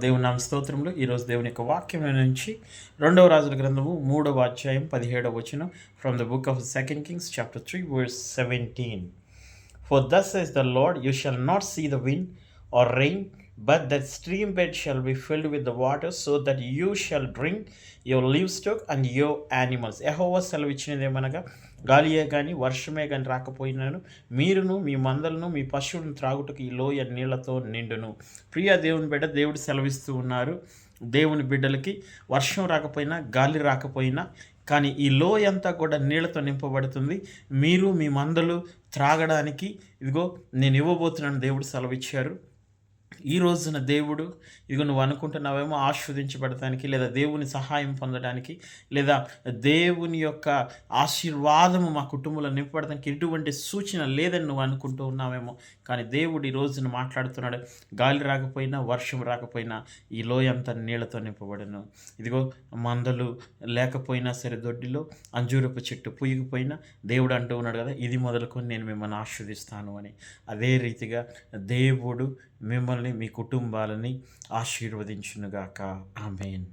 దేవుని నామ స్తోత్రములు. ఈరోజు దేవుని యొక్క వాక్యం నుంచి 2వ రాజుల గ్రంథము 3వ అధ్యాయం 17వ వచనం from the book of 2 Kings chapter 3 verse 17. For thus says the Lord, you shall not see the wind or rain, but that stream bed shall be filled with the water, so that you shall drink your livestock and your animals. యెహోవా సెలవిచ్చినదేమనగా, గాలియే కానీ వర్షమే కానీ రాకపోయినాను, మీరును మీ మందలను మీ పశువులను త్రాగుటకు ఈ లోయ నీళ్లతో నిండును. ప్రియ దేవుని బిడ్డ, దేవుడు సెలవిస్తూ ఉన్నారు. దేవుని బిడ్డలకి వర్షం రాకపోయినా, గాలి రాకపోయినా, కానీ ఈ లోయ అంతా కూడా నీళ్లతో నింపబడుతుంది. మీరు మీ మందలు త్రాగడానికి ఇదిగో నేను ఇవ్వబోతున్నాను దేవుడు సెలవిచ్చారు. ఈ రోజున దేవుడు ఇదిగో నువ్వు అనుకుంటున్నావేమో ఆశీర్వదించబడటానికి, లేదా దేవుని సహాయం పొందడానికి, లేదా దేవుని యొక్క ఆశీర్వాదము మా కుటుంబంలో నింపబడటానికి ఎటువంటి సూచన లేదని నువ్వు అనుకుంటూ ఉన్నావేమో. కానీ దేవుడు ఈ రోజున మాట్లాడుతున్నాడు. గాలి రాకపోయినా, వర్షం రాకపోయినా ఈ లోయ అంతా నీళ్లతో నింపబడను. ఇదిగో మందలు లేకపోయినా సరే, దొడ్డిలో అంజూరపు చెట్టు పూయకపోయినా దేవుడు అంటూ ఉన్నాడు కదా, ఇది మొదలుకొని నేను మిమ్మల్ని ఆశీర్వదిస్తాను అని. అదే రీతిగా దేవుడు మిమ్మల్ని, మీ కుటుంబాలని ఆశీర్వదించునుగాక. ఆమేన్.